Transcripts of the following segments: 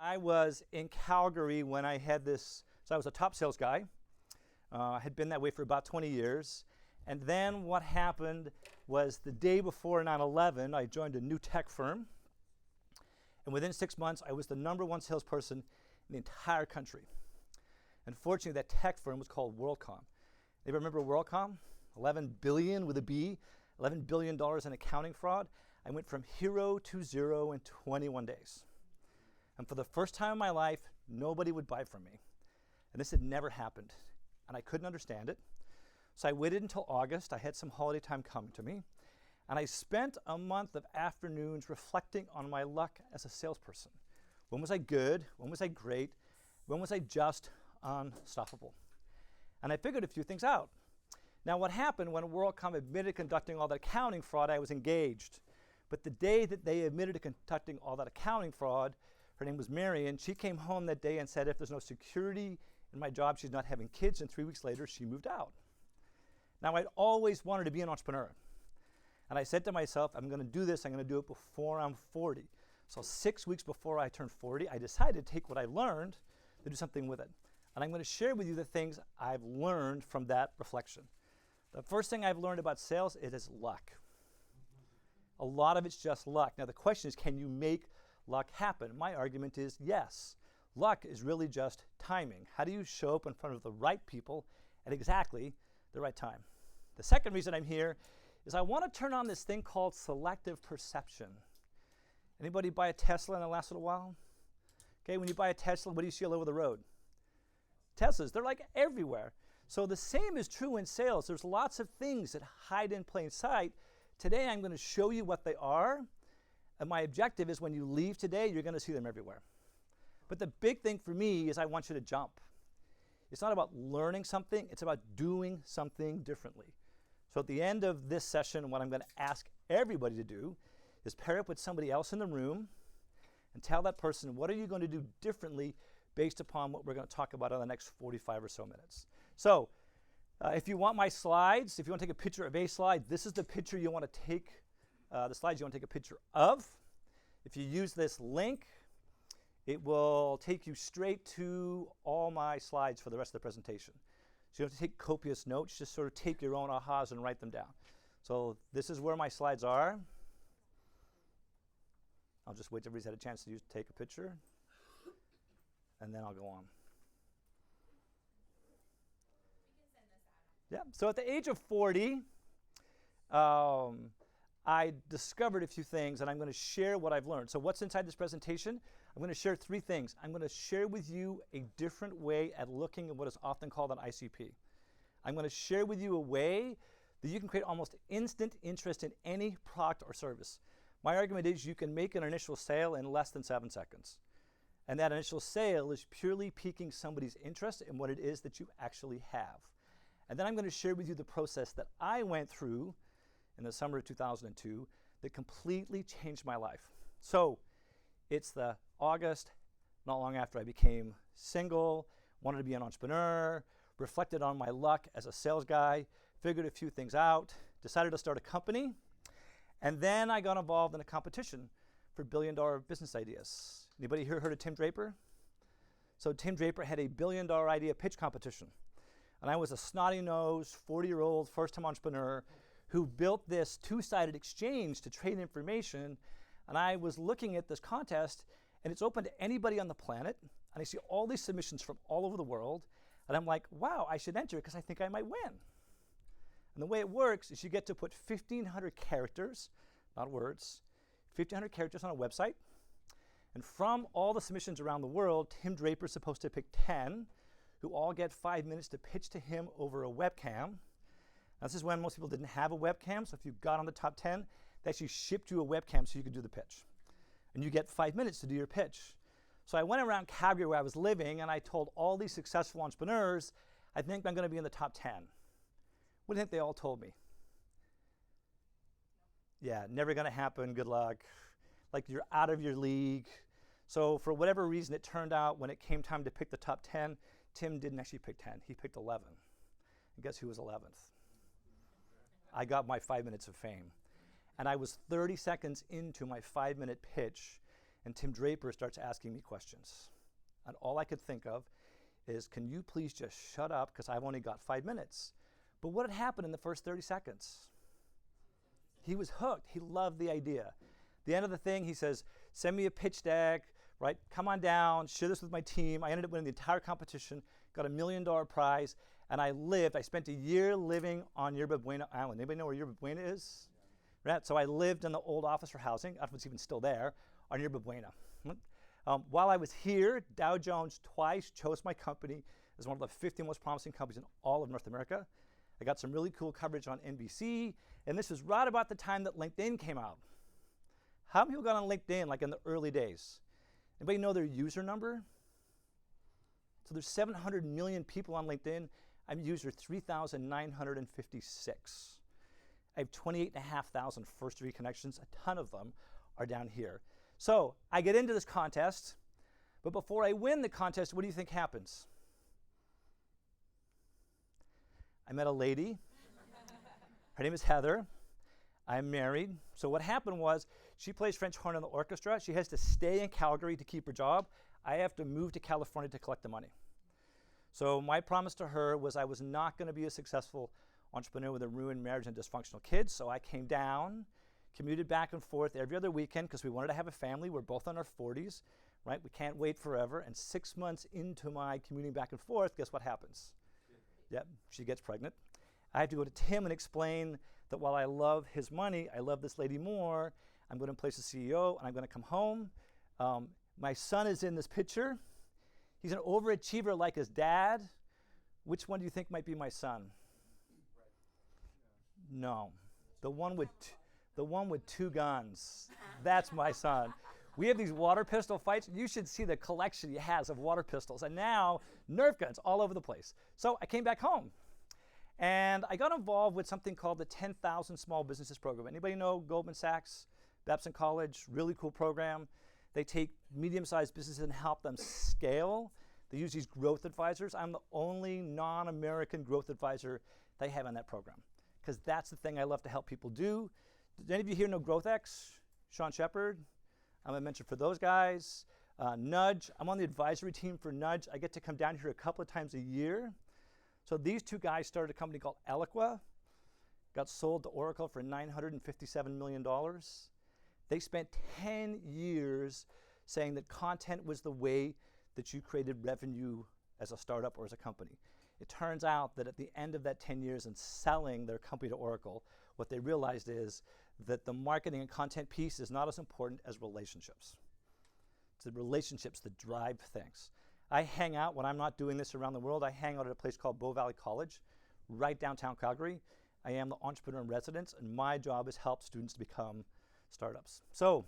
I was in Calgary when I had this, so I was a top sales guy. I had been that way for about 20 years. And then what happened was the day before 9/11, I joined a new tech firm. And within 6 months, I was the #1 salesperson in the entire country. Unfortunately, that tech firm was called WorldCom. Anybody remember WorldCom? 11 billion with a B, $11 billion in accounting fraud. I went from hero to zero in 21 days. And for the first time in my life, nobody would buy from me. And this had never happened. And I couldn't understand it. So I waited until August. I had some holiday time coming to me. And I spent a month of afternoons reflecting on my luck as a salesperson. When was I good? When was I great? When was I just unstoppable? And I figured a few things out. Now, what happened when WorldCom admitted conducting all that accounting fraud, I was engaged. But the day that they admitted to conducting all that accounting fraud, her name was Marion, she came home that day and said, if there's no security in my job, she's not having kids, and 3 weeks later, she moved out. Now, I'd always wanted to be an entrepreneur. And I said to myself, I'm going to do this, I'm going to do it before I'm 40. So 6 weeks before I turned 40, I decided to take what I learned to do something with it. And I'm going to share with you the things I've learned from that reflection. The first thing I've learned about sales is luck. A lot of it's just luck. Now, the question is, can you make luck happen? My argument is yes. Luck is really just timing. How do you show up in front of the right people at exactly the right time? The second reason I'm here is I want to turn on this thing called selective perception. Anybody buy a Tesla in the last little while? Okay, when you buy a Tesla, what do you see all over the road? Teslas, they're like everywhere. So the same is true in sales. There's lots of things that hide in plain sight. Today I'm going to show you what they are. And my objective is when you leave today, you're going to see them everywhere. But the big thing for me is I want you to jump. It's not about learning something, it's about doing something differently. So at the end of this session, what I'm going to ask everybody to do is pair up with somebody else in the room and tell that person, what are you going to do differently based upon what we're going to talk about in the next 45 or so minutes. So if you want my slides, if you want to take a picture of a slide, this is the picture you want to take, the slides you want to take a picture of. If you use this link, it will take you straight to all my slides for the rest of the presentation. So you don't have to take copious notes, just sort of take your own ahas and write them down. So this is where my slides are. I'll just wait till everybody's had a chance to take a picture, and then I'll go on. Yeah, so at the age of 40, I discovered a few things, and I'm going to share what I've learned. So what's inside this presentation? I'm going to share 3 things. I'm going to share with you a different way at looking at what is often called an ICP. I'm going to share with you a way that you can create almost instant interest in any product or service. My argument is you can make an initial sale in less than 7 seconds. And that initial sale is purely piquing somebody's interest in what it is that you actually have. And then I'm going to share with you the process that I went through in the summer of 2002 that completely changed my life. So it's the August, not long after I became single, wanted to be an entrepreneur, reflected on my luck as a sales guy, figured a few things out, decided to start a company, and then I got involved in a competition for billion-dollar business ideas. Anybody here heard of Tim Draper? So Tim Draper had a billion-dollar idea pitch competition. And I was a snotty-nosed, 40-year-old first-time entrepreneur who built this 2-sided exchange to trade information. And I was looking at this contest, and it's open to anybody on the planet. And I see all these submissions from all over the world. And I'm like, wow, I should enter because I think I might win. And the way it works is you get to put 1,500 characters, not words, 1,500 characters on a website. And from all the submissions around the world, Tim Draper is supposed to pick 10 who all get 5 minutes to pitch to him over a webcam. Now, this is when most people didn't have a webcam, so if you got on the top 10, they actually shipped you a webcam so you could do the pitch. And you get 5 minutes to do your pitch. So I went around Calgary where I was living, and I told all these successful entrepreneurs, I think I'm going to be in the top 10. What do you think they all told me? Yeah, never going to happen, good luck. Like you're out of your league. So for whatever reason, it turned out when it came time to pick the top 10, Tim didn't actually pick 10, he picked 11. And guess who was 11th? I got my 5 minutes of fame. And I was 30 seconds into my 5-minute pitch, and Tim Draper starts asking me questions. And all I could think of is, can you please just shut up, because I've only got 5 minutes. But what had happened in the first 30 seconds? He was hooked. He loved the idea. The end of the thing, he says, send me a pitch deck, right? Come on down, share this with my team. I ended up winning the entire competition, got $1 million prize, and I spent a year living on Yerba Buena Island. Anybody know where Yerba Buena is? Yeah. Right, so I lived in the old officer housing, I don't know if it's even still there, on Yerba Buena. While I was here, Dow Jones twice chose my company as one of the 50 most promising companies in all of North America. I got some really cool coverage on NBC, and this was right about the time that LinkedIn came out. How many people got on LinkedIn like in the early days? Anybody know their user number? So there's 700 million people on LinkedIn. I'm user 3,956. I have 28,500 first-degree connections. A ton of them are down here. So I get into this contest, but before I win the contest, what do you think happens? I met a lady. Her name is Heather. I'm married. So what happened was, she plays French horn in the orchestra. She has to stay in Calgary to keep her job. I have to move to California to collect the money. So my promise to her was I was not going to be a successful entrepreneur with a ruined marriage and dysfunctional kids. So I came down, commuted back and forth every other weekend because we wanted to have a family. We're both in our 40s, right? We can't wait forever. And 6 months into my commuting back and forth, guess what happens? Yep, she gets pregnant. I have to go to Tim and explain that while I love his money, I love this lady more. I'm going to place the CEO, and I'm going to come home. My son is in this picture. He's an overachiever like his dad. Which one do you think might be my son? No, the one with 2 guns. That's my son. We have these water pistol fights. You should see the collection he has of water pistols, and now Nerf guns all over the place. So I came back home, and I got involved with something called the 10,000 Small Businesses Program. Anybody know Goldman Sachs, Babson College? Really cool program. They take medium-sized businesses and help them scale. They use these growth advisors. I'm the only non-American growth advisor they have on that program, because that's the thing I love to help people do. Did any of you here know GrowthX? Sean Shepard? I'm a mentor for those guys. Nudge, I'm on the advisory team for Nudge. I get to come down here a couple of times a year. So these 2 guys started a company called Eloqua, got sold to Oracle for $957 million. They spent 10 years saying that content was the way that you created revenue as a startup or as a company. It turns out that at the end of that 10 years and selling their company to Oracle, what they realized is that the marketing and content piece is not as important as relationships. It's the relationships that drive things. I hang out, when I'm not doing this around the world, I hang out at a place called Bow Valley College, right downtown Calgary. I am the entrepreneur in residence, and my job is help students to become startups. So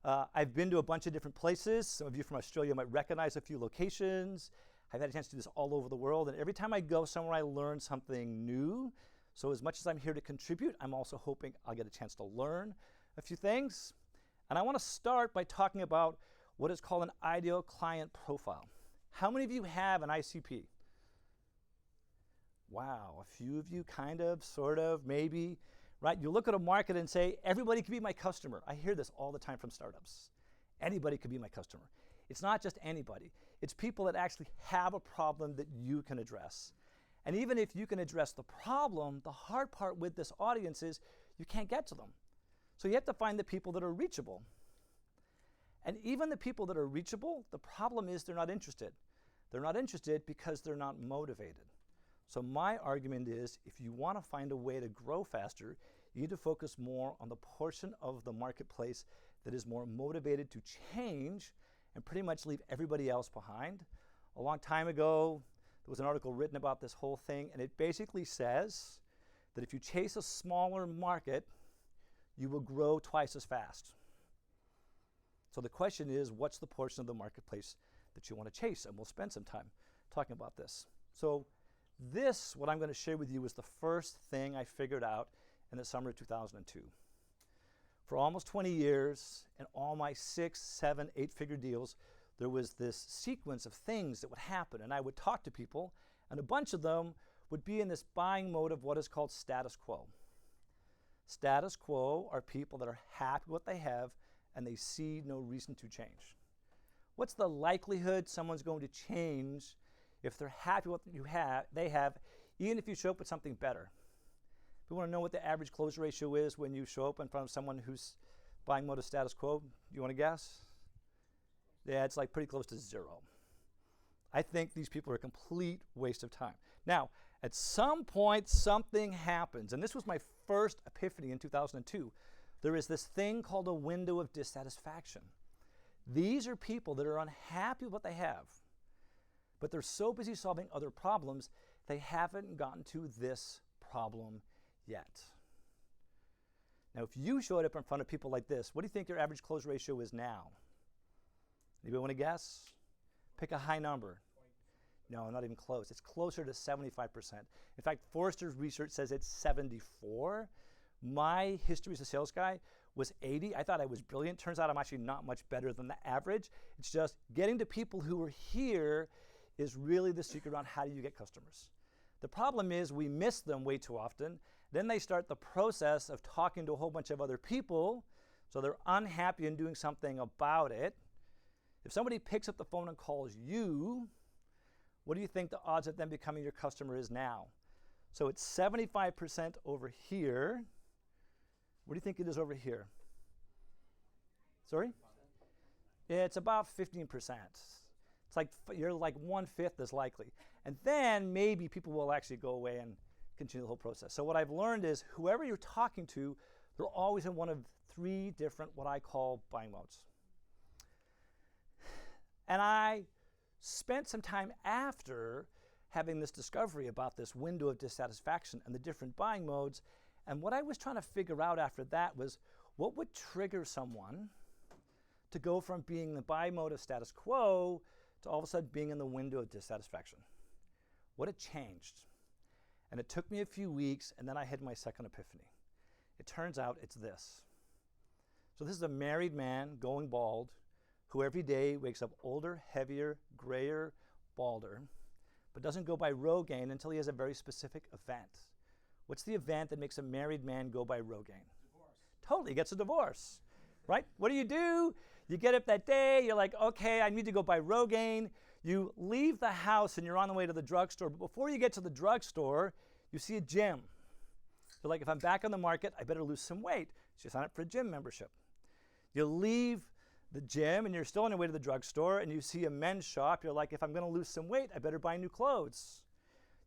I've been to a bunch of different places. Some of you from Australia might recognize a few locations. I've had a chance to do this all over the world, and every time I go somewhere, I learn something new. So as much as I'm here to contribute, I'm also hoping I'll get a chance to learn a few things. And I want to start by talking about what is called an ideal client profile. How many of you have an ICP? Wow, a few of you, kind of, sort of, maybe, right? You look at a market and say, everybody can be my customer. I hear this all the time from startups. Anybody can be my customer. It's not just anybody. It's people that actually have a problem that you can address. And even if you can address the problem, the hard part with this audience is you can't get to them. So you have to find the people that are reachable. And even the people that are reachable, the problem is they're not interested. They're not interested because they're not motivated. So my argument is, if you want to find a way to grow faster, you need to focus more on the portion of the marketplace that is more motivated to change and pretty much leave everybody else behind. A long time ago, there was an article written about this whole thing, and it basically says that if you chase a smaller market, you will grow twice as fast. So the question is, what's the portion of the marketplace that you want to chase? And we'll spend some time talking about this. So this, what I'm going to share with you, is the first thing I figured out in the summer of 2002. For almost 20 years, in all my 6, 7, 8-figure deals, there was this sequence of things that would happen, and I would talk to people, and a bunch of them would be in this buying mode of what is called status quo. Status quo are people that are happy with what they have and they see no reason to change. What's the likelihood someone's going to change if they're happy with what they have, even if you show up with something better? If you want to know what the average close ratio is when you show up in front of someone who's buying mode of status quo, you want to guess? Yeah, it's like pretty close to 0. I think these people are a complete waste of time. Now, at some point, something happens, and this was my first epiphany in 2002. There is this thing called a window of dissatisfaction. These are people that are unhappy with what they have, but they're so busy solving other problems, they haven't gotten to this problem yet. Now, if you showed up in front of people like this, what do you think your average close ratio is now? Anybody want to guess? Pick a high number. No, not even close. It's closer to 75%. In fact, Forrester's research says it's 74. My history as a sales guy was 80. I thought I was brilliant. Turns out I'm actually not much better than the average. It's just getting to people who are here is really the secret around how do you get customers. The problem is we miss them way too often. Then they start the process of talking to a whole bunch of other people, so they're unhappy and doing something about it. If somebody picks up the phone and calls you, what do you think the odds of them becoming your customer is now? So it's 75% over here. What do you think it is over here? Sorry? It's about 15%. It's like you're like 1/5 as likely. And then maybe people will actually go away and continue the whole process. So what I've learned is whoever you're talking to, they're always in one of 3 different what I call buying modes. And I spent some time after having this discovery about this window of dissatisfaction and the different buying modes. And what I was trying to figure out after that was what would trigger someone to go from being in the buy mode of status quo to all of a sudden being in the window of dissatisfaction. What had changed? And it took me a few weeks, and then I had my second epiphany. It turns out it's this. So this is a married man going bald who every day wakes up older, heavier, grayer, balder, but doesn't go by Rogaine until he has a very specific event. What's the event that makes a married man go by Rogaine? Divorce. Totally, he gets a divorce, right? What do? You get up that day, you're like, okay, I need to go by Rogaine. You leave the house and you're on the way to the drugstore, but before you get to the drugstore, you see a gym. You're like, if I'm back on the market, I better lose some weight. So you sign up for a gym membership. You leave the gym and you're still on your way to the drugstore and you see a men's shop. You're like, if I'm going to lose some weight, I better buy new clothes.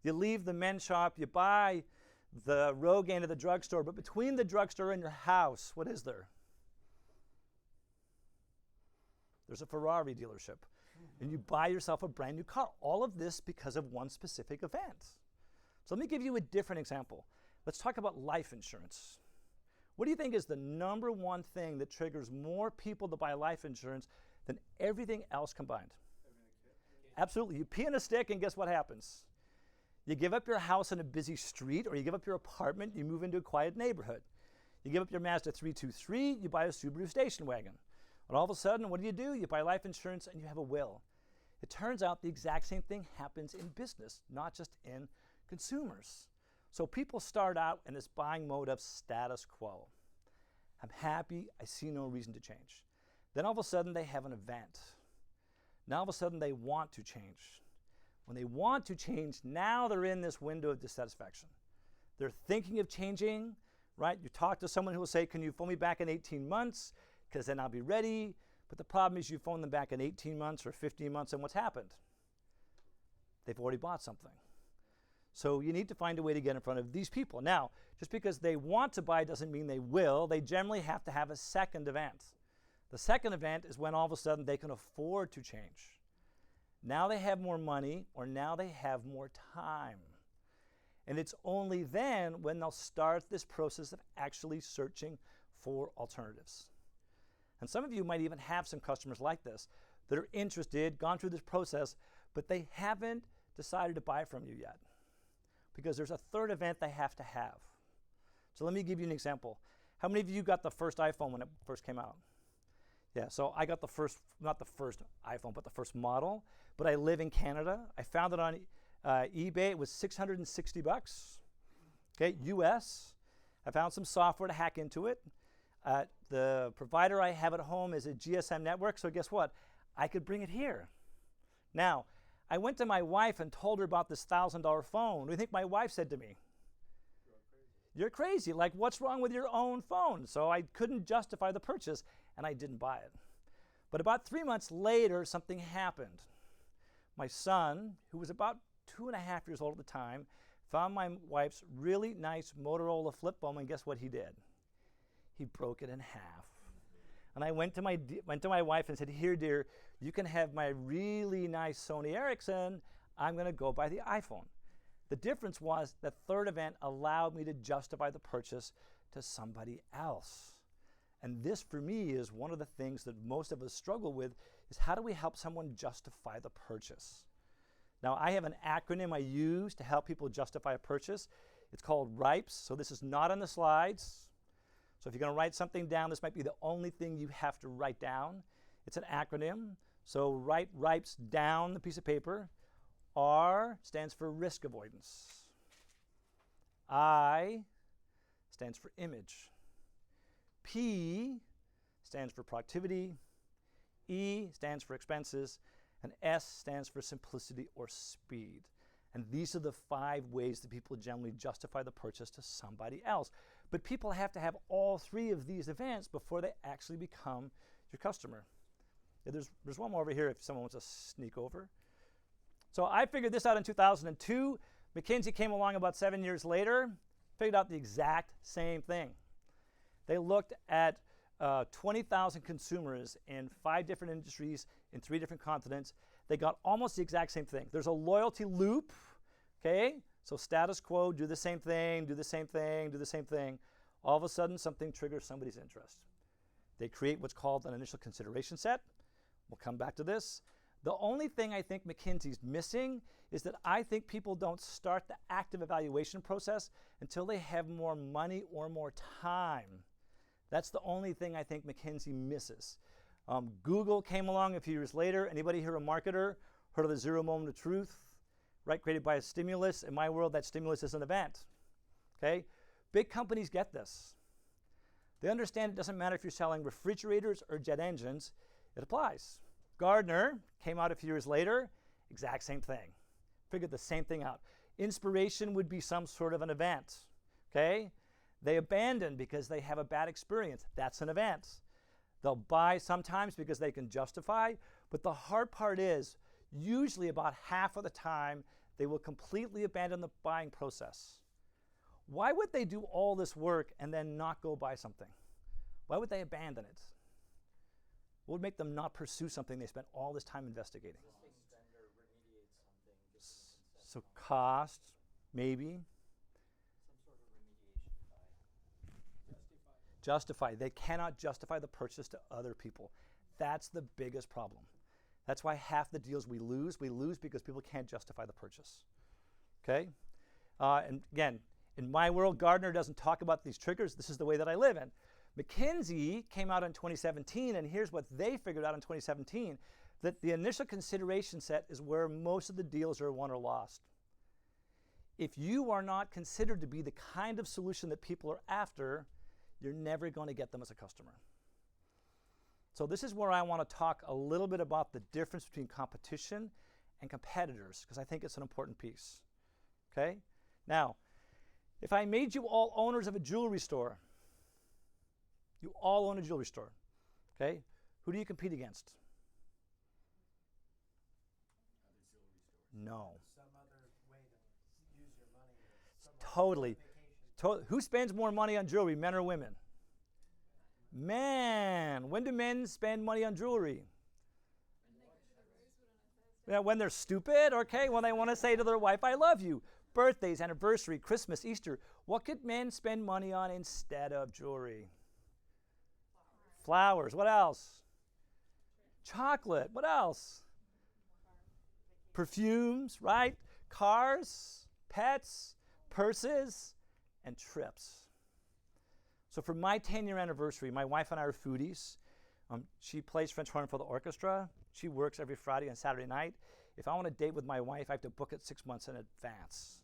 You leave the men's shop, you buy the Rogaine at the drugstore, but between the drugstore and your house, what is there? There's a Ferrari dealership. And you buy yourself a brand new car. All of this because of one specific event. So let me give you a different example. Let's talk about life insurance. What do you think is the number one thing that triggers more people to buy life insurance than everything else combined? Absolutely. You pee on a stick and guess what happens? You give up your house in a busy street, or you give up your apartment, you move into a quiet neighborhood. You give up your Mazda 323, you buy a Subaru station wagon. And all of a sudden, what do? You buy life insurance and you have a will. It turns out the exact same thing happens in business, not just in consumers. So people start out in this buying mode of status quo. I'm happy, I see no reason to change. Then all of a sudden they have an event. Now all of a sudden they want to change. When they want to change, now they're in this window of dissatisfaction. They're thinking of changing, right? You talk to someone who will say, can you phone me back in 18 months? Because then I'll be ready. But the problem is you phone them back in 18 months or 15 months, and what's happened? They've already bought something. So you need to find a way to get in front of these people. Now, just because they want to buy doesn't mean they will. They generally have to have a second event. The second event is when all of a sudden they can afford to change. Now they have more money, or now they have more time. And it's only then when they'll start this process of actually searching for alternatives. And some of you might even have some customers like this that are interested, gone through this process, but they haven't decided to buy from you yet because there's a third event they have to have. So let me give you an example. How many of you got the first iPhone when it first came out? Yeah, so I got the first, not the first iPhone, but the first model, but I live in Canada. I found it on eBay. It was $660, okay, US. I found some software to hack into it. The provider I have at home is a GSM network, so guess what? I could bring it here. Now, I went to my wife and told her about this $1,000 phone. What do you think my wife said to me? You're crazy. Like, what's wrong with your own phone? So I couldn't justify the purchase, and I didn't buy it. But about 3 months later, something happened. My son, who was about 2.5 years old at the time, found my wife's really nice Motorola flip phone, and guess what he did? He broke it in half. And I went to my wife and said, here, dear, you can have my really nice Sony Ericsson. I'm going to go buy the iPhone. The difference was the third event allowed me to justify the purchase to somebody else. And this, for me, is one of the things that most of us struggle with, is how do we help someone justify the purchase? Now, I have an acronym I use to help people justify a purchase. It's called RIPES. So this is not on the slides. So if you're going to write something down, this might be the only thing you have to write down. It's an acronym. So write RIPES down the piece of paper. R stands for risk avoidance. I stands for image. P stands for productivity. E stands for expenses. And S stands for simplicity or speed. And these are the 5 ways that people generally justify the purchase to somebody else. But people have to have all 3 of these events before they actually become your customer. Yeah, there's one more over here if someone wants to sneak over. So I figured this out in 2002. McKinsey came along about 7 years later, figured out the exact same thing. They looked at 20,000 consumers in 5 different industries in 3 different continents. They got almost the exact same thing. There's a loyalty loop, okay? So status quo, do the same thing, do the same thing, do the same thing. All of a sudden, something triggers somebody's interest. They create what's called an initial consideration set. We'll come back to this. The only thing I think McKinsey's missing is that I think people don't start the active evaluation process until they have more money or more time. That's the only thing I think McKinsey misses. Google came along a few years later. Anybody here a marketer? Heard of the 0 moment of truth? Right, created by a stimulus. In my world, that stimulus is an event. Okay? Big companies get this. They understand it doesn't matter if you're selling refrigerators or jet engines. It applies. Gartner came out a few years later, exact same thing. Figured the same thing out. Inspiration would be some sort of an event, okay? They abandon because they have a bad experience. That's an event. They'll buy sometimes because they can justify, but the hard part is usually about half of the time they will completely abandon the buying process. Why would they do all this work and then not go buy something? Why would they abandon it? What would make them not pursue something they spent all this time investigating? So cost, maybe. Some sort of remediation by Justify. They cannot justify the purchase to other people. That's the biggest problem. That's why half the deals we lose because people can't justify the purchase. Okay? And again, in my world, Gartner doesn't talk about these triggers. This is the way that I live in. McKinsey came out in 2017, and here's what they figured out in 2017, that the initial consideration set is where most of the deals are won or lost. If you are not considered to be the kind of solution that people are after, you're never going to get them as a customer. So this is where I want to talk a little bit about the difference between competition and competitors, because I think it's an important piece. Okay? Now, if I made you all owners of a jewelry store, you all own a jewelry store, okay? Who do you compete against? No. some other way to use your money. Totally. Who spends more money on jewelry, men or women? Men. When do men spend money on jewelry? Yeah, when they're stupid, okay? When they want to say to their wife, I love you. Birthdays, anniversary, Christmas, Easter. What could men spend money on instead of jewelry? Flowers. What else? Chocolate. What else? Perfumes, right? Cars, pets, purses, and trips. So for my 10-year anniversary, my wife and I are foodies. She plays French horn for the orchestra. She works every Friday and Saturday night. If I want to date with my wife, I have to book it 6 months in advance.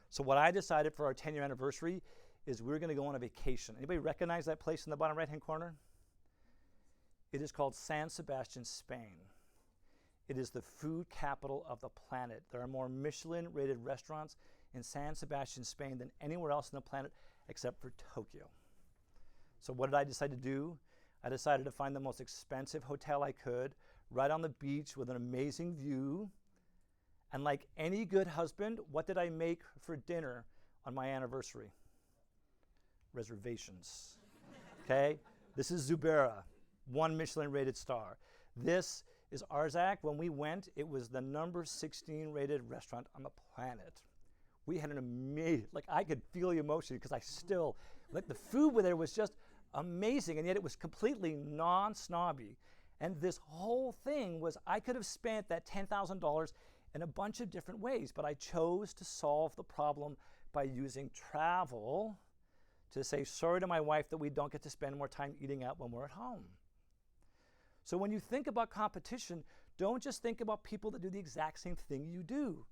So what I decided for our 10-year anniversary is we're going to go on a vacation. Anybody recognize that place in the bottom right-hand corner? It is called San Sebastian, Spain. It is the food capital of the planet. There are more Michelin-rated restaurants in San Sebastian, Spain than anywhere else on the planet except for Tokyo. So what did I decide to do? I decided to find the most expensive hotel I could, right on the beach with an amazing view. And like any good husband, what did I make for dinner on my anniversary? Reservations. Okay? This is Zubeira, 1 Michelin-rated star. This is Arzak. When we went, it was the number 16 rated restaurant on the planet. We had an amazing, like I could feel the emotion because I still, like the food there was just amazing, and yet it was completely non-snobby. And this whole thing was, I could have spent that $10,000 in a bunch of different ways, but I chose to solve the problem by using travel to say sorry to my wife that we don't get to spend more time eating out when we're at home. So when you think about competition, don't just think about people that do the exact same thing you do.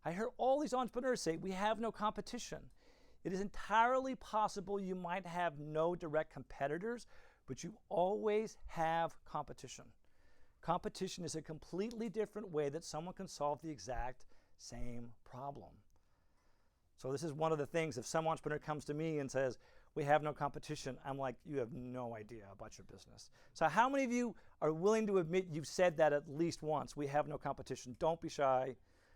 I hear all these entrepreneurs say, we have no competition. It is entirely possible you might have no direct competitors, but you always have competition. Competition is a completely different way that someone can solve the exact same problem. So this is one of the things, if some entrepreneur comes to me and says, we have no competition, I'm like, you have no idea about your business. So how many of you are willing to admit you've said that at least once? We have no competition. Don't be shy.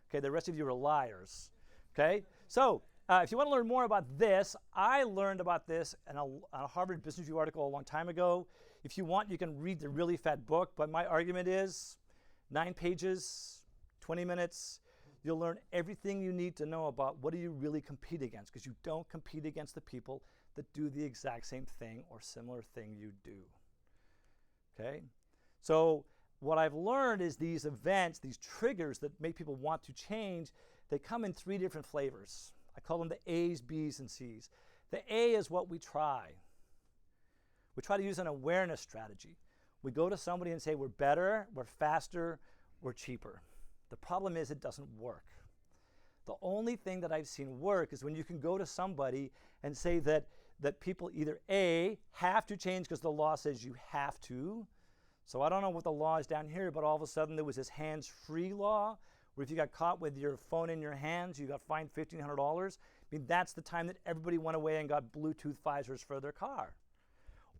Okay, the rest of you are liars. Okay, so if you want to learn more about this, I learned about this in a Harvard Business Review article a long time ago. If you want, you can read the really fat book, but my argument is 9 pages, 20 minutes. You'll learn everything you need to know about what do you really compete against, because you don't compete against the people that do the exact same thing or similar thing you do. Okay? So what I've learned is these events, these triggers that make people want to change, they come in 3 different flavors. I call them the A's, B's, and C's. The A is what we try. We try to use an awareness strategy. We go to somebody and say, we're better, we're faster, we're cheaper. The problem is it doesn't work. The only thing that I've seen work is when you can go to somebody and say that people either A, have to change because the law says you have to. So I don't know what the law is down here, but all of a sudden there was this hands-free law where if you got caught with your phone in your hands, you got fined $1,500. I mean, that's the time that everybody went away and got Bluetooth visors for their car.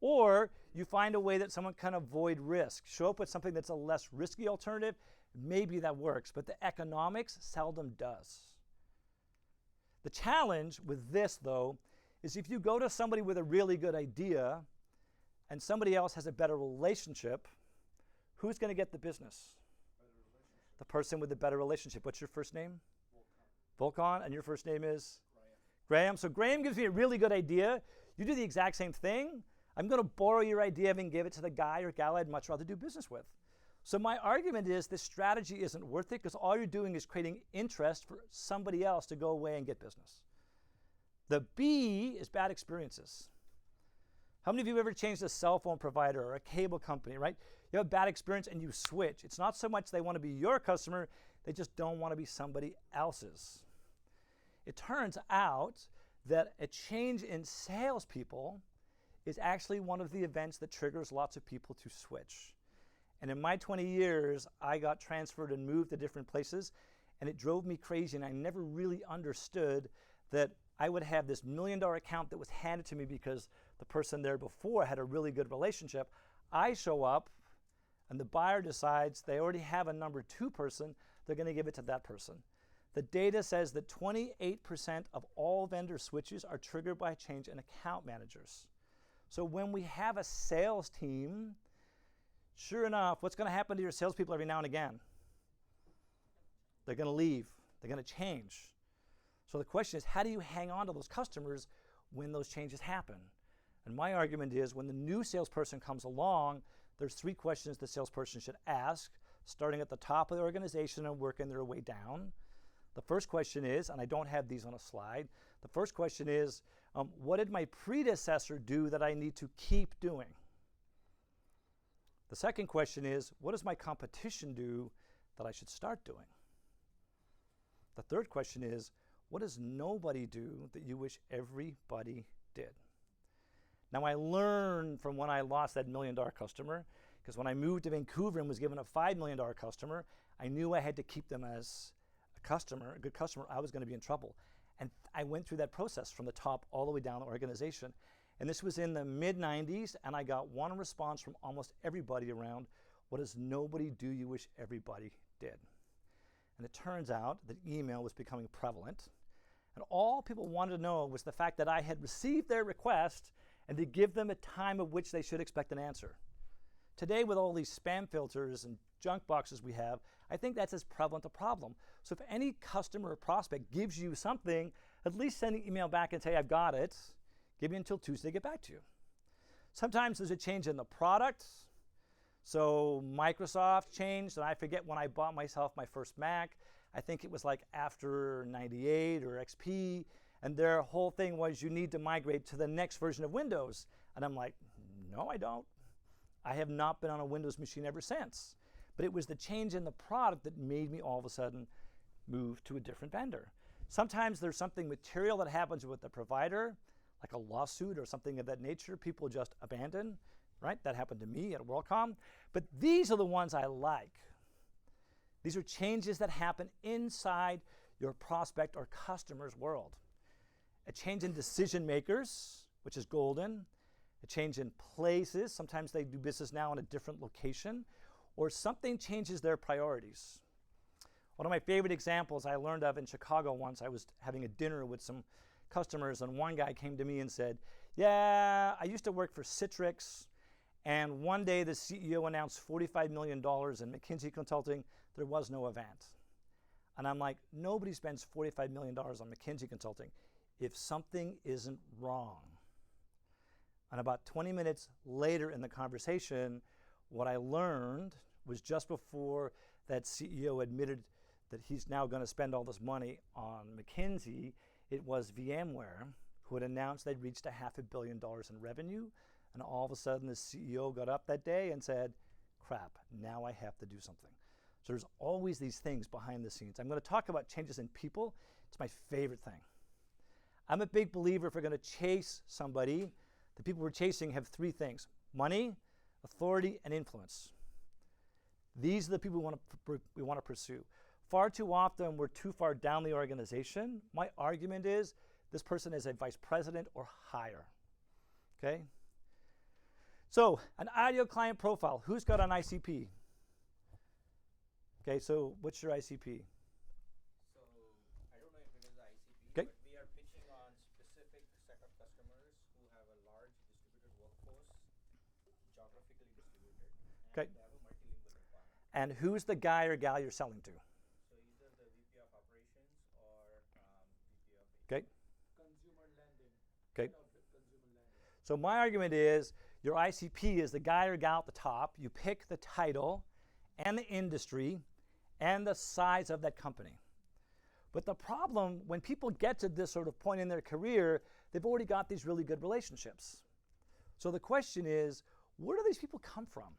Or you find a way that someone can avoid risk. Show up with something that's a less risky alternative. Maybe that works, but the economics seldom does. The challenge with this, though, is if you go to somebody with a really good idea and somebody else has a better relationship, who's going to get the business? The person with the better relationship. What's your first name? Volkan, and your first name is? Graham. So Graham gives me a really good idea. You do the exact same thing. I'm going to borrow your idea and give it to the guy or gal I'd much rather do business with. So my argument is this strategy isn't worth it because all you're doing is creating interest for somebody else to go away and get business. The B is bad experiences. How many of you have ever changed a cell phone provider or a cable company, right? You have a bad experience and you switch. It's not so much they want to be your customer, they just don't want to be somebody else's. It turns out that a change in salespeople is actually one of the events that triggers lots of people to switch. And in my 20 years, I got transferred and moved to different places, and it drove me crazy, and I never really understood that I would have this $1 million account that was handed to me because the person there before had a really good relationship. I show up, and the buyer decides they already have a number 2 person, they're going to give it to that person. The data says that 28% of all vendor switches are triggered by a change in account managers. So when we have a sales team, sure enough, what's going to happen to your salespeople every now and again? They're going to leave. They're going to change. So the question is, how do you hang on to those customers when those changes happen? And my argument is when the new salesperson comes along, there's 3 questions the salesperson should ask, starting at the top of the organization and working their way down. The first question is, and I don't have these on a slide, the first question is, what did my predecessor do that I need to keep doing? The second question is, what does my competition do that I should start doing? The third question is, what does nobody do that you wish everybody did? Now, I learned from when I lost that $1 million customer, because when I moved to Vancouver and was given a $5 million customer, I knew I had to keep them as a customer, a good customer. I was going to be in trouble. And I went through that process from the top all the way down the organization. And this was in the mid-90s, and I got one response from almost everybody around, what does nobody do you wish everybody did? And it turns out that email was becoming prevalent. And all people wanted to know was the fact that I had received their request and to give them a time of which they should expect an answer. Today, with all these spam filters and junk boxes we have, I think that's as prevalent a problem. So if any customer or prospect gives you something, at least send an email back and say, I've got it. Give me until Tuesday to get back to you. Sometimes there's a change in the product. So Microsoft changed, and I forget when I bought myself my first Mac. I think it was like after 98 or XP, and their whole thing was you need to migrate to the next version of Windows. And I'm like, no, I don't. I have not been on a Windows machine ever since. But it was the change in the product that made me all of a sudden move to a different vendor. Sometimes there's something material that happens with the provider, like a lawsuit or something of that nature, people just abandon, right? That happened to me at WorldCom. But these are the ones I like. These are changes that happen inside your prospect or customer's world. A change in decision makers, which is golden. A change in places. Sometimes they do business now in a different location. Or something changes their priorities. One of my favorite examples I learned of in Chicago once, I was having a dinner with some customers, and one guy came to me and said, yeah, I used to work for Citrix, and one day the CEO announced $45 million in McKinsey Consulting. There was no event. And I'm like, nobody spends $45 million on McKinsey Consulting if something isn't wrong. And about 20 minutes later in the conversation, what I learned was just before that CEO admitted that he's now going to spend all this money on McKinsey, it was VMware who had announced they'd reached $500 million in revenue. And all of a sudden, the CEO got up that day and said, crap, now I have to do something. So there's always these things behind the scenes. I'm going to talk about changes in people. It's my favorite thing. I'm a big believer if we're going to chase somebody, the people we're chasing have three things: money, authority, and influence. These are the people we want to pursue. Far too often, we're too far down the organization. My argument is this person is a vice president or higher. Okay? So, an ideal client profile. Who's got an ICP? Okay, so what's your ICP? So, I don't know if it is the ICP, Okay. but we are pitching on specific set of customers who have a large distributed workforce, geographically distributed, and Okay. they have a multilingual requirement. And who's the guy or gal you're selling to? So, either the VP of operations or VP of Okay. consumer lending. Okay. Consumer lending. So my argument is your ICP is the guy or gal at the top. You pick the title and the industry and the size of that company. But the problem, when people get to this sort of point in their career, they've already got these really good relationships. So the question is, where do these people come from?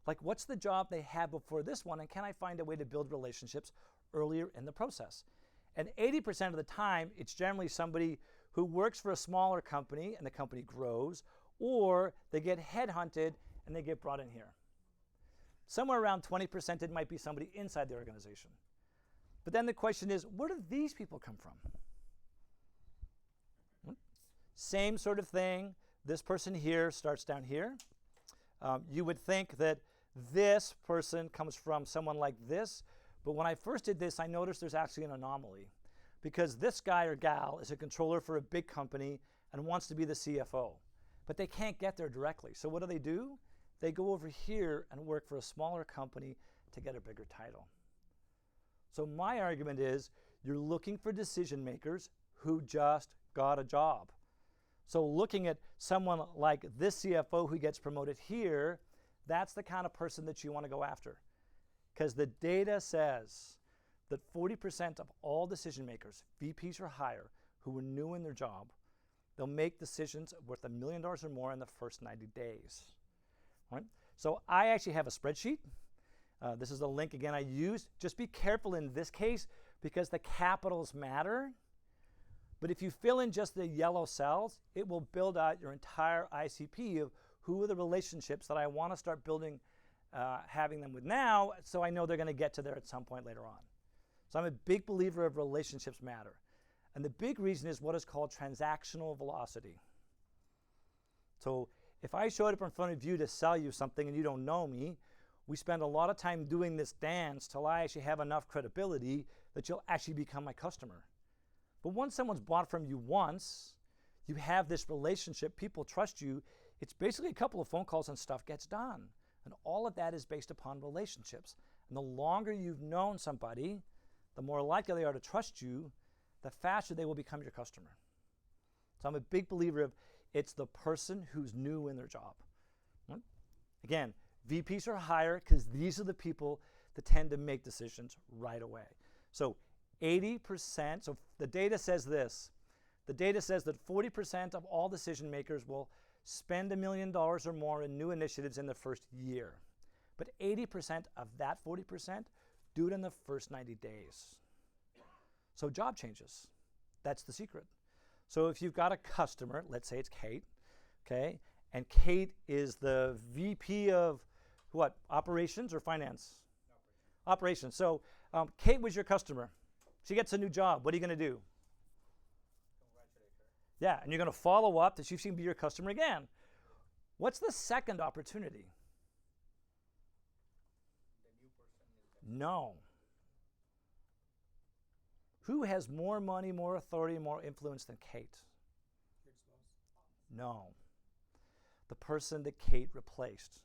Like, what's the job they had before this one, and can I find a way to build relationships earlier in the process? And 80% of the time, it's generally somebody who works for a smaller company and the company grows, or they get headhunted and they get brought in here. Somewhere around 20% it might be somebody inside the organization. But then the question is, where do these people come from? Same sort of thing. This person here starts down here. You would think that this person comes from someone like this, but when I first did this, I noticed there's actually an anomaly, because this guy or gal is a controller for a big company and wants to be the CFO, but they can't get there directly. So what do? They go over here and work for a smaller company to get a bigger title. So my argument is you're looking for decision makers who just got a job. So looking at someone like this CFO who gets promoted here, that's the kind of person that you want to go after. Because the data says that 40% of all decision makers, VPs or higher, who are new in their job, they'll make decisions worth $1 million or more in the first 90 days. Right? So I actually have a spreadsheet. This is the link again I used. Just be careful in this case, because the capitals matter. But if you fill in just the yellow cells, it will build out your entire ICP of who are the relationships that I want to start building, having them with now, so I know they're going to get to there at some point later on. So I'm a big believer of relationships matter. And the big reason is what is called transactional velocity. So if I showed up in front of you to sell you something and you don't know me, we spend a lot of time doing this dance till I actually have enough credibility that you'll actually become my customer. But once someone's bought from you once, you have this relationship, people trust you, it's basically a couple of phone calls and stuff gets done. And all of that is based upon relationships. And the longer you've known somebody, the more likely they are to trust you, the faster they will become your customer. So I'm a big believer of it's the person who's new in their job. Again, VPs are higher because these are the people that tend to make decisions right away. So 80%, so the data says this. The data says that 40% of all decision makers will spend $1 million or more in new initiatives in the first year. But 80% of that 40% do it in the first 90 days. So job changes. That's the secret. So if you've got a customer, let's say it's Kate, okay, and Kate is the VP of what, operations or finance? Operations. So Kate was your customer. She gets a new job. What are you going to do? Congratulate her. Yeah, and you're going to follow up that she can be your customer again. What's the second opportunity? The new person is No. Who has more money, more authority, more influence than Kate? No. The person that Kate replaced.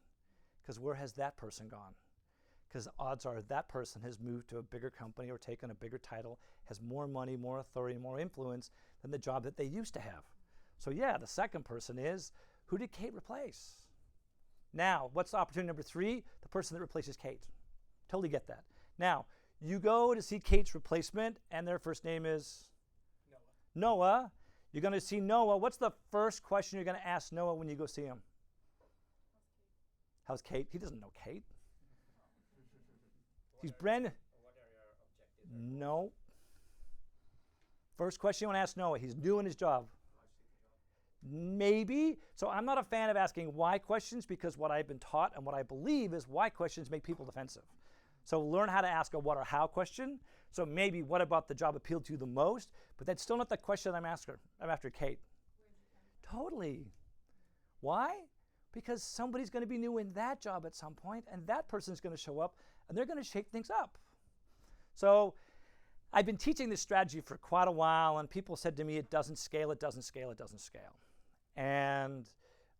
Because where has that person gone? Because odds are that person has moved to a bigger company or taken a bigger title, has more money, more authority, more influence than the job that they used to have. So yeah, the second person is, who did Kate replace? Now, what's opportunity number 3? The person that replaces Kate. Totally get that. Now, you go to see Kate's replacement, and their first name is? Noah. Noah. You're going to see Noah. What's the first question you're going to ask Noah when you go see him? How's Kate? He doesn't know Kate. He's brand new. What are your objectives? No. First question you want to ask Noah. He's doing his job. Maybe. So I'm not a fan of asking why questions because what I've been taught and what I believe is why questions make people defensive. So learn how to ask a what or how question. So maybe what about the job appealed to you the most? But that's still not the question I'm after. I'm after Kate. Totally. Why? Because somebody's going to be new in that job at some point, and that person's going to show up, and they're going to shake things up. So I've been teaching this strategy for quite a while, and people said to me, it doesn't scale, it doesn't scale, it doesn't scale. And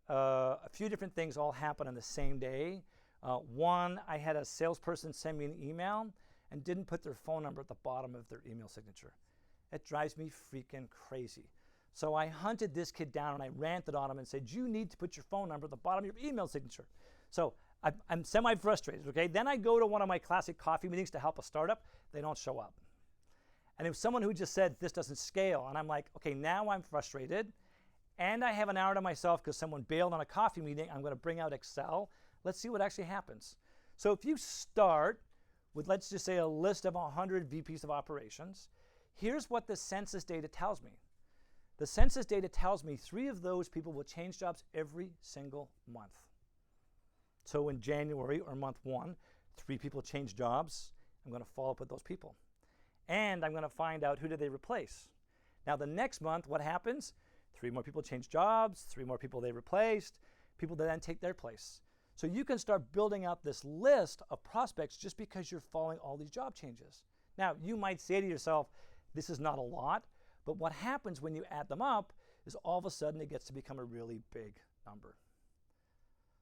a few different things all happen on the same day. One, I had a salesperson send me an email and didn't put their phone number at the bottom of their email signature. It drives me freaking crazy. So I hunted this kid down and I ranted on him and said, you need to put your phone number at the bottom of your email signature. So I'm semi-frustrated, okay? Then I go to one of my classic coffee meetings to help a startup. They don't show up. And it was someone who just said, this doesn't scale. And I'm like, okay, now I'm frustrated. And I have an hour to myself because someone bailed on a coffee meeting. I'm going to bring out Excel. Let's see what actually happens. So if you start with, let's just say, a list of 100 VPs of operations, here's what the census data tells me. The census data tells me 3 of those people will change jobs every single month. So in January or month 1, 3 people change jobs. I'm going to follow up with those people. And I'm going to find out who did they replace. Now the next month, what happens? 3 more people change jobs, 3 more people they replaced, people that then take their place. So you can start building out this list of prospects just because you're following all these job changes. Now you might say to yourself, this is not a lot, but what happens when you add them up is all of a sudden it gets to become a really big number.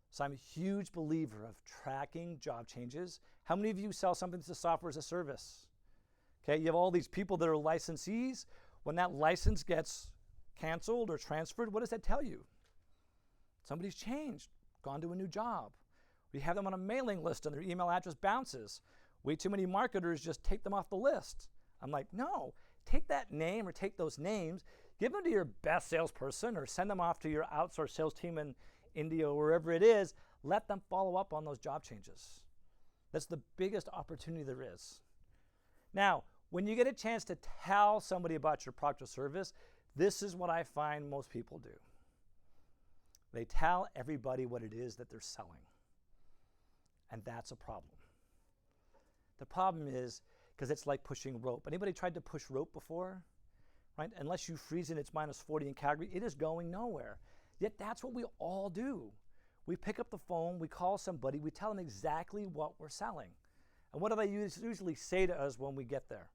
So I'm a huge believer of tracking job changes. How many of you sell something that's a software as a service? Okay, you have all these people that are licensees. When that license gets canceled or transferred, what does that tell you? Somebody's changed, gone to a new job. We have them on a mailing list and their email address bounces. Way too many marketers just take them off the list. I'm like, no, take that name or take those names, give them to your best salesperson or send them off to your outsourced sales team in India or wherever it is. Let them follow up on those job changes. That's the biggest opportunity there is. Now, When you get a chance to tell somebody about your product or service, this is what I find most people do. They tell everybody what it is that they're selling. And that's a problem. The problem is, because it's like pushing rope. Anybody tried to push rope before? Right? Unless you freeze and it's minus 40 in Calgary, it is going nowhere. Yet that's what we all do. We pick up the phone, we call somebody, we tell them exactly what we're selling. And what do they usually say to us when we get there?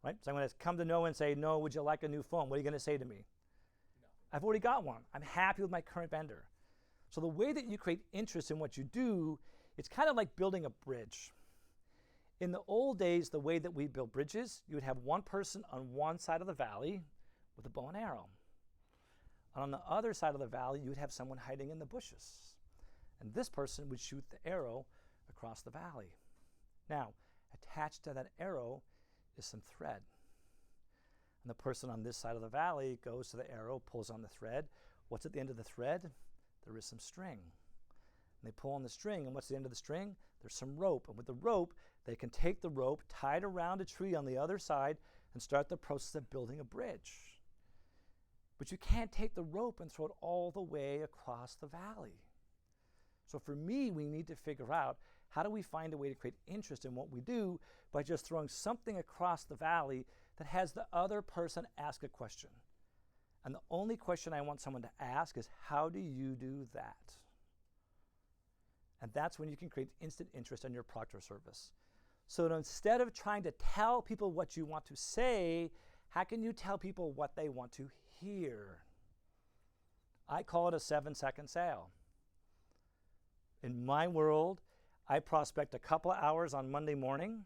Right? So I'm going to come to Noah and say, "No, would you like a new phone?" What are you going to say to me? No. I've already got one. I'm happy with my current vendor. So the way that you create interest in what you do, it's kind of like building a bridge. In the old days, the way that we built bridges, you would have one person on one side of the valley with a bow and arrow. And on the other side of the valley, you would have someone hiding in the bushes. And this person would shoot the arrow across the valley. Now, attached to that arrow is some thread. And the person on this side of the valley goes to the arrow, pulls on the thread. What's at the end of the thread? There is some string. And they pull on the string, and what's the end of the string? There's some rope. And with the rope, they can take the rope, tie it around a tree on the other side, and start the process of building a bridge. But you can't take the rope and throw it all the way across the valley. So for me, we need to figure out, how do we find a way to create interest in what we do by just throwing something across the valley that has the other person ask a question? And the only question I want someone to ask is, how do you do that? And that's when you can create instant interest in your product or service. So instead of trying to tell people what you want to say, how can you tell people what they want to hear? I call it a 7-second sale. In my world, I prospect a couple of hours on Monday morning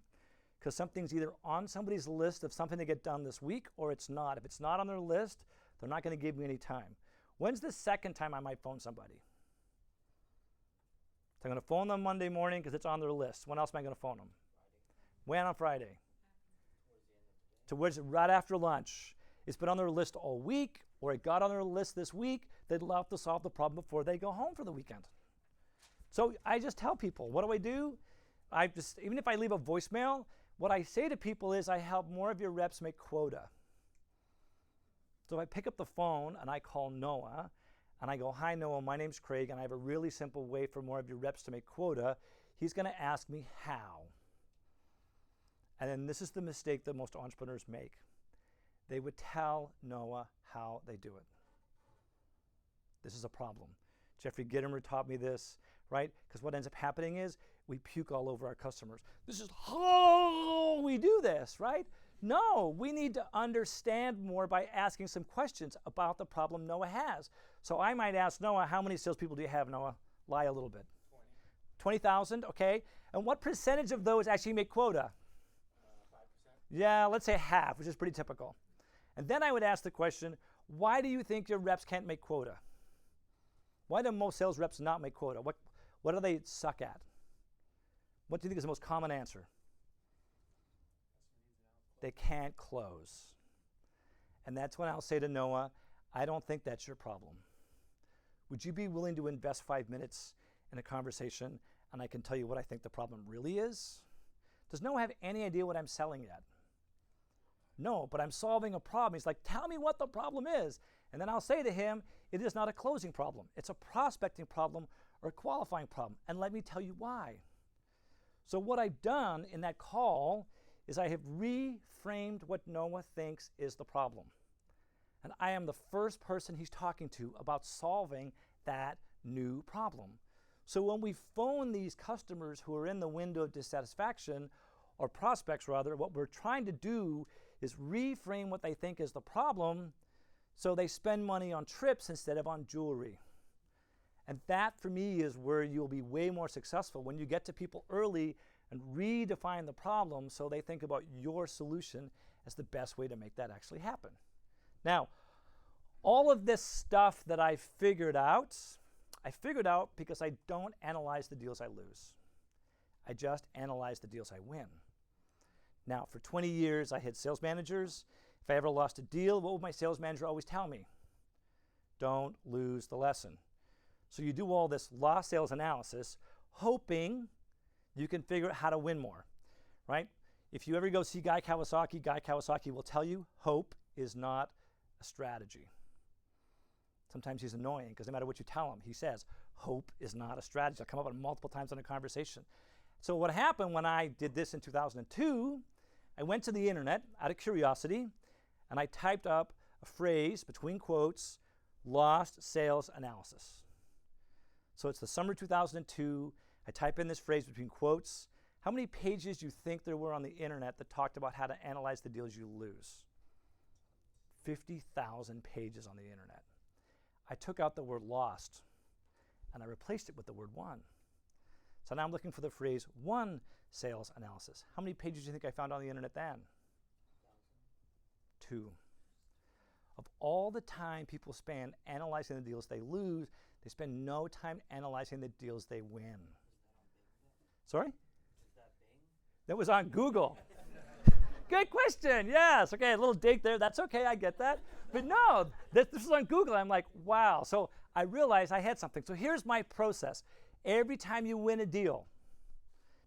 because something's either on somebody's list of something to get done this week or it's not. If it's not on their list, they're not going to give me any time. When's the second time I might phone somebody? So I'm going to phone them Monday morning because it's on their list. When else am I going to phone them? Friday. When on Friday? Towards right after lunch. It's been on their list all week, or it got on their list this week. They'd love to solve the problem before they go home for the weekend. So I just tell people, what do? Even if I leave a voicemail, what I say to people is, I help more of your reps make quota. So if I pick up the phone and I call Noah, and I go, "Hi Noah, my name's Craig, and I have a really simple way for more of your reps to make quota," he's going to ask me how. And then this is the mistake that most entrepreneurs make. They would tell Noah how they do it. This is a problem. Jeffrey Gittimer taught me this, right? Because what ends up happening is we puke all over our customers. This is how we do this, right? No, we need to understand more by asking some questions about the problem Noah has. So I might ask Noah, how many salespeople do you have, Noah? Lie a little bit. 20,000, okay. And what percentage of those actually make quota? 5%. Yeah, let's say half, which is pretty typical. And then I would ask the question, why do you think your reps can't make quota? Why do most sales reps not make quota? What do they suck at? What do you think is the most common answer? They can't close. And that's when I'll say to Noah, I don't think that's your problem. Would you be willing to invest 5 minutes in a conversation and I can tell you what I think the problem really is? Does Noah have any idea what I'm selling yet? No, but I'm solving a problem. He's like, tell me what the problem is. And then I'll say to him, it is not a closing problem. It's a prospecting problem or a qualifying problem. And let me tell you why. So what I've done in that call is I have reframed what Noah thinks is the problem. And I am the first person he's talking to about solving that new problem. So when we phone these customers who are in the window of dissatisfaction, or prospects rather, what we're trying to do is reframe what they think is the problem so they spend money on trips instead of on jewelry. And that, for me, is where you'll be way more successful, when you get to people early and redefine the problem so they think about your solution as the best way to make that actually happen. Now, all of this stuff that I figured out because I don't analyze the deals I lose. I just analyze the deals I win. Now, for 20 years, I had sales managers. If I ever lost a deal, what would my sales manager always tell me? Don't lose the lesson. So you do all this lost sales analysis, hoping you can figure out how to win more, right? If you ever go see Guy Kawasaki will tell you hope is not a strategy. Sometimes he's annoying because no matter what you tell him, he says, hope is not a strategy. I'll come up with it multiple times in a conversation. So what happened when I did this in 2002, I went to the internet out of curiosity, and I typed up a phrase between quotes, lost sales analysis. So it's the summer 2002. I type in this phrase between quotes. How many pages do you think there were on the internet that talked about how to analyze the deals you lose? 50,000 pages on the internet. I took out the word lost, and I replaced it with the word won. So now I'm looking for the phrase won sales analysis. How many pages do you think I found on the internet then? 2. Of all the time people spend analyzing the deals they lose, they spend no time analyzing the deals they win. Sorry? That was on Google. Good question. Yes. Okay, a little dig there. That's okay. I get that. But no, this was on Google. I'm like, wow. So I realized I had something. So here's my process. Every time you win a deal,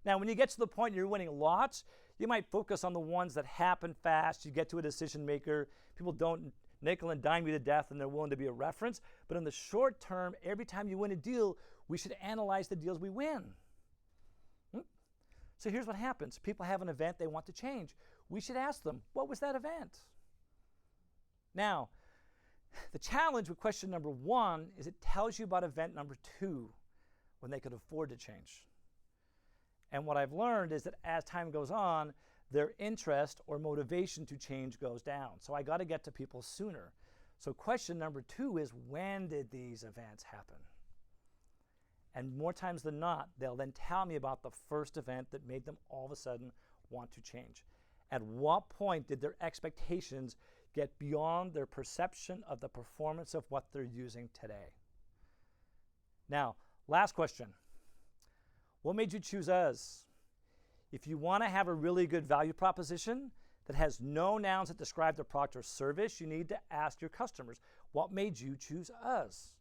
now when you get to the point you're winning lots, you might focus on the ones that happen fast. You get to a decision maker. People don't nickel and dime you to death, and they're willing to be a reference. But in the short term, every time you win a deal, we should analyze the deals we win. So here's what happens. People have an event they want to change. We should ask them, what was that event? Now, the challenge with question number 1 is it tells you about event number 2 when they could afford to change. And what I've learned is that as time goes on, their interest or motivation to change goes down. So I got to get to people sooner. So question number 2 is, when did these events happen? And more times than not, they'll then tell me about the first event that made them all of a sudden want to change. At what point did their expectations get beyond their perception of the performance of what they're using today? Now, last question. What made you choose us? If you want to have a really good value proposition that has no nouns that describe the product or service, you need to ask your customers, what made you choose us?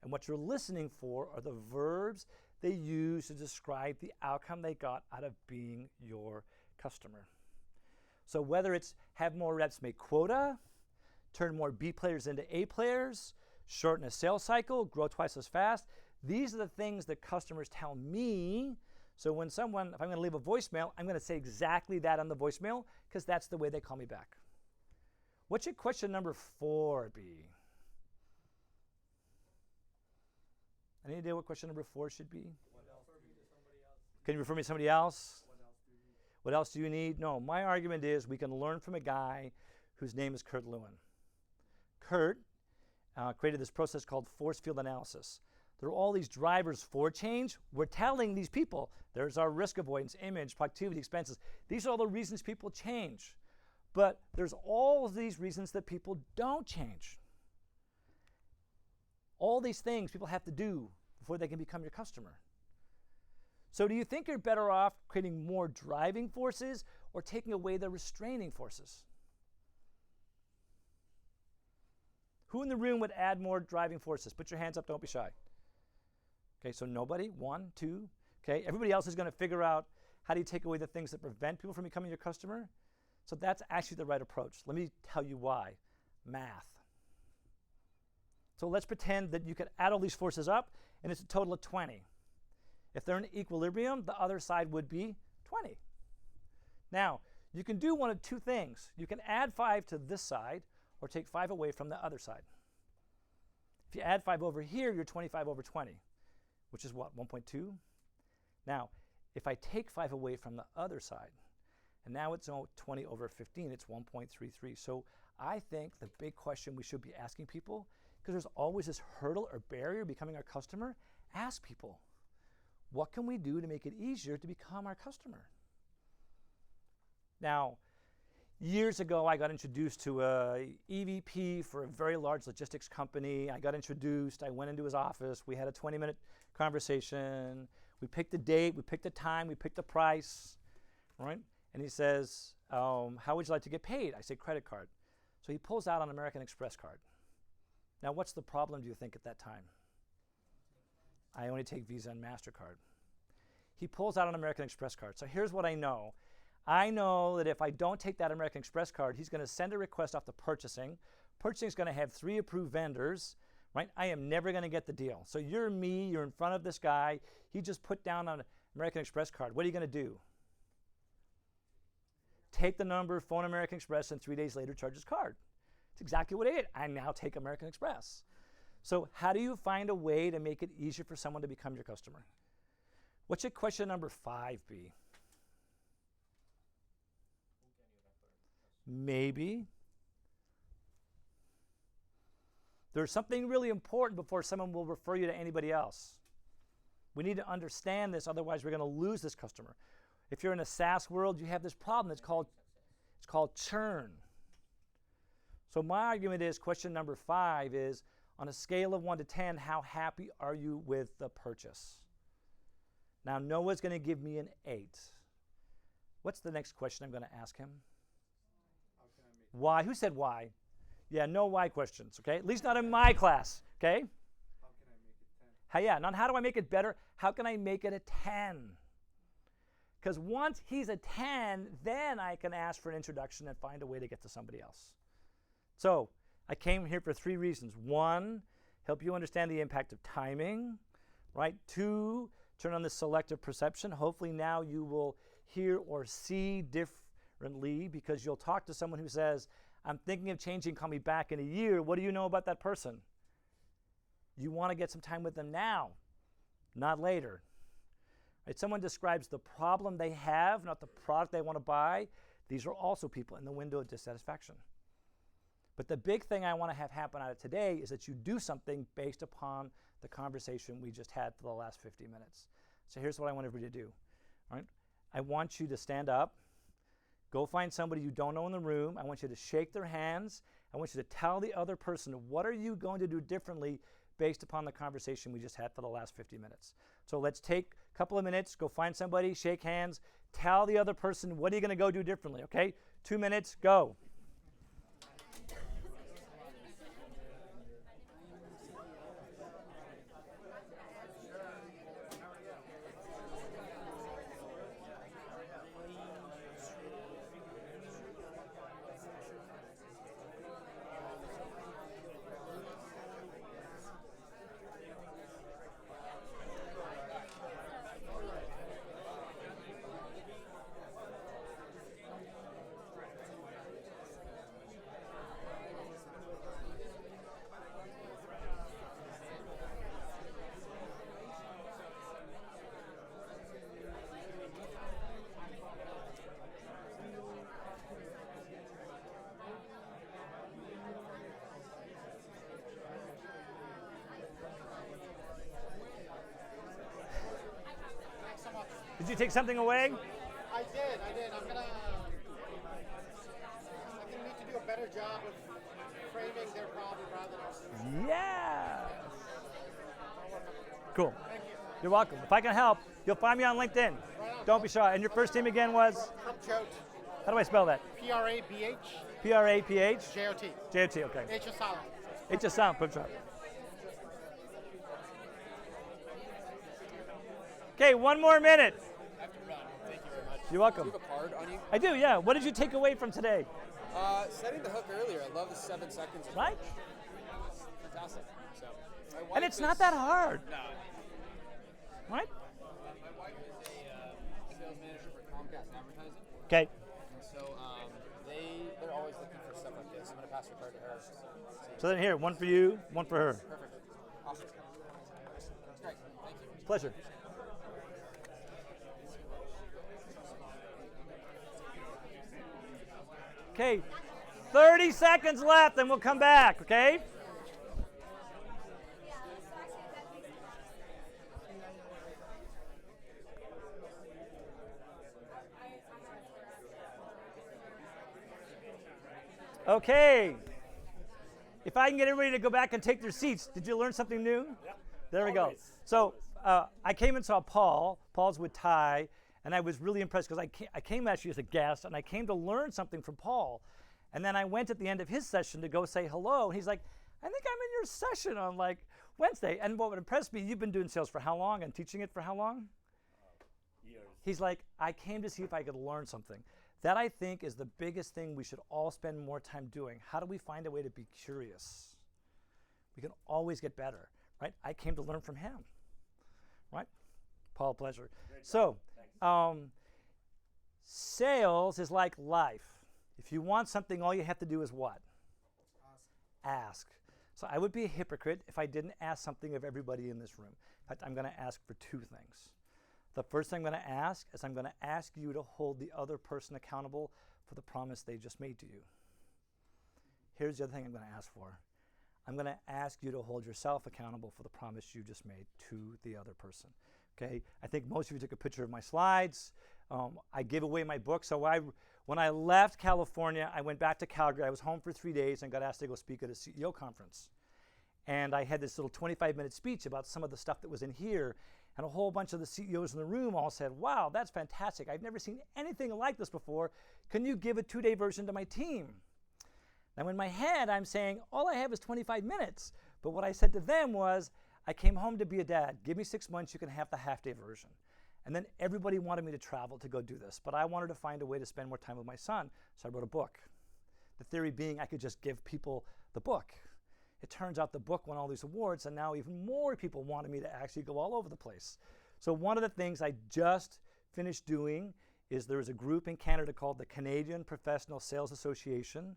And what you're listening for are the verbs they use to describe the outcome they got out of being your customer. So whether it's have more reps make quota, turn more B players into A players, shorten a sales cycle, grow twice as fast, these are the things that customers tell me. So when if I'm going to leave a voicemail, I'm going to say exactly that on the voicemail because that's the way they call me back. What should question number 4 be? Any idea what question number 4 should be? Can you refer me to somebody else? What else do you need? No, my argument is we can learn from a guy whose name is Kurt Lewin. Kurt created this process called force field analysis. There are all these drivers for change. We're telling these people, there's our risk avoidance, image, productivity, expenses. These are all the reasons people change. But there's all of these reasons that people don't change. All these things people have to do before they can become your customer. So do you think you're better off creating more driving forces or taking away the restraining forces? Who in the room would add more driving forces? Put your hands up, don't be shy. Okay, so nobody, 1, 2. Okay, everybody else is going to figure out how do you take away the things that prevent people from becoming your customer? So that's actually the right approach. Let me tell you why. Math. So let's pretend that you could add all these forces up, and it's a total of 20. If they're in equilibrium, the other side would be 20. Now, you can do one of 2 things. You can add 5 to this side, or take 5 away from the other side. If you add 5 over here, you're 25 over 20, which is what, 1.2? Now, if I take 5 away from the other side, and now it's 20 over 15, it's 1.33. So I think the big question we should be asking people, because there's always this hurdle or barrier becoming our customer, ask people, what can we do to make it easier to become our customer? Now, years ago, I got introduced to an EVP for a very large logistics company. I got introduced, I went into his office, we had a 20-minute conversation. We picked the date, we picked the time, we picked the price, right? And he says, how would you like to get paid? I say, credit card. So he pulls out an American Express card. Now, what's the problem, do you think, at that time? I only take Visa and MasterCard. He pulls out an American Express card. So here's what I know. I know that if I don't take that American Express card, he's going to send a request off to purchasing. Purchasing is going to have 3 approved vendors, right? I am never going to get the deal. So you're me, you're in front of this guy. He just put down an American Express card. What are you going to do? Take the number, phone American Express, and 3 days later charge his card. It's exactly what I did. I now take American Express. So how do you find a way to make it easier for someone to become your customer? What should question number 5 be? Maybe. There's something really important before someone will refer you to anybody else. We need to understand this, otherwise we're going to lose this customer. If you're in a SaaS world, you have this problem that's called churn. So my argument is question number 5 is, on a scale of 1 to 10, how happy are you with the purchase? Now Noah's going to give me an 8. What's the next question I'm going to ask him? Why? Who said why? Yeah, no why questions, okay? At least not in my class, okay? How can I make it 10? Yeah, not how do I make it better? How can I make it a 10? Because once he's a 10, then I can ask for an introduction and find a way to get to somebody else. So I came here for 3 reasons. 1, help you understand the impact of timing, right? 2, turn on the selective perception. Hopefully now you will hear or see differently, because you'll talk to someone who says, I'm thinking of changing, call me back in a year. What do you know about that person? You want to get some time with them now, not later. Right? Someone describes the problem they have, not the product they want to buy. These are also people in the window of dissatisfaction. But the big thing I want to have happen out of today is that you do something based upon the conversation we just had for the last 50 minutes. So here's what I want everybody to do. All right? I want you to stand up. Go find somebody you don't know in the room. I want you to shake their hands. I want you to tell the other person, what are you going to do differently based upon the conversation we just had for the last 50 minutes. So let's take a couple of minutes, go find somebody, shake hands, tell the other person, what are you going to go do differently, okay? 2 minutes, go. Did you take something away? I did. I think we need to do a better job of framing their problem rather than... Yeah. Cool. You're welcome. If I can help, you'll find me on LinkedIn. Don't be shy. And your first name again was? Jote. How do I spell that? P-R-A-B-H. P-R-A-P-H? J-O-T. J-O-T, okay. H is silent. H is sound, put it up. Okay, 1 more minute. I have to run. Thank you very much. You're welcome. Do you have a card on you? I do, yeah. What did you take away from today? Setting the hook earlier. I love the 7 seconds. Right? Fantastic. So, And it's not that hard. No. Right? My wife is a sales manager for Comcast Advertising. Okay. And so they're always looking for stuff like this. I'm going to pass the card to her. So then here, 1 for you, 1 for her. Perfect. Awesome. That's great. Thank you. Pleasure. Okay, 30 seconds left and we'll come back, okay? Okay. If I can get everybody to go back and take their seats, did you learn something new? Yep. There we go. So I came and saw Paul. Paul's with Ty, and I was really impressed because I came actually as a guest, and I came to learn something from Paul. And then I went at the end of his session to go say hello, and he's like, I think I'm in your session on like Wednesday. And what would impress me, you've been doing sales for how long and teaching it for how long? Years. He's like, I came to see if I could learn something. That, I think, is the biggest thing we should all spend more time doing. How do we find a way to be curious? We can always get better, right? I came to learn from him, right? Paul, pleasure. So, sales is like life. If you want something, all you have to do is what? Ask. So I would be a hypocrite if I didn't ask something of everybody in this room. In fact, I'm going to ask for two things. The first thing I'm going to ask is I'm going to ask you to hold the other person accountable for the promise they just made to you. Here's the other thing I'm going to ask for. I'm going to ask you to hold yourself accountable for the promise you just made to the other person. Okay? I think most of you took a picture of my slides. I gave away my book. So when I left California, I went back to Calgary. I was home for 3 days and got asked to go speak at a CEO conference. And I had this little 25-minute speech about some of the stuff that was in here. And a whole bunch of the CEOs in the room all said, wow, that's fantastic. I've never seen anything like this before. Can you give a 2-day version to my team? Now, in my head, I'm saying, all I have is 25 minutes. But what I said to them was, I came home to be a dad. Give me 6 months, you can have the half-day version. And then everybody wanted me to travel to go do this. But I wanted to find a way to spend more time with my son, so I wrote a book. The theory being I could just give people the book. It turns out the book won all these awards, and now even more people wanted me to actually go all over the place. So one of the things I just finished doing is there is a group in Canada called the Canadian Professional Sales Association.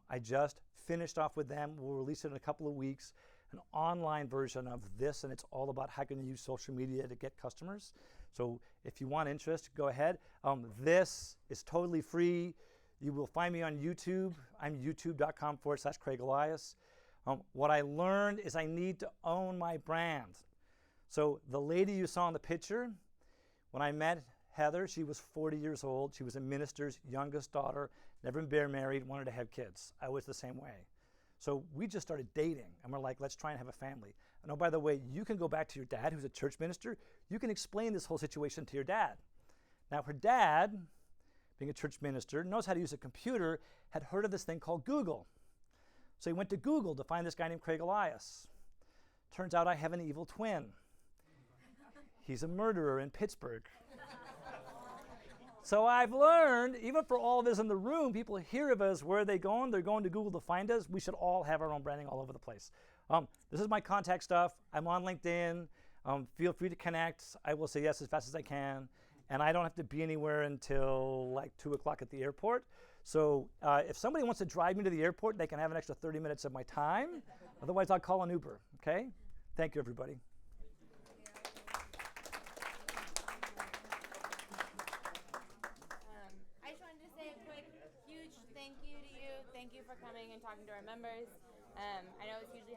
I just finished off with them. We'll release it in a couple of weeks, an online version of this, and it's all about how can you use social media to get customers. So if you want interest, go ahead. This is totally free. You will find me on YouTube. I'm youtube.com/Craig Elias. What I learned is I need to own my brand. So the lady you saw in the picture, when I met Heather, she was 40 years old. She was a minister's youngest daughter, never been married, wanted to have kids. I was the same way. So we just started dating, and we're like, let's try and have a family. And oh, by the way, you can go back to your dad, who's a church minister. You can explain this whole situation to your dad. Now, her dad, being a church minister, knows how to use a computer, had heard of this thing called Google. So he went to Google to find this guy named Craig Elias. Turns out I have an evil twin. He's a murderer in Pittsburgh. So I've learned, even for all of us in the room, people hear of us, where are they going? They're going to Google to find us. We should all have our own branding all over the place. This is my contact stuff. I'm on LinkedIn. Feel free to connect. I will say yes as fast as I can. And I don't have to be anywhere until like 2 o'clock at the airport. So if somebody wants to drive me to the airport, they can have an extra 30 minutes of my time. Otherwise, I'll call an Uber, okay? Thank you, everybody. I just wanted to say a quick, huge thank you to you. Thank you for coming and talking to our members. I know it's usually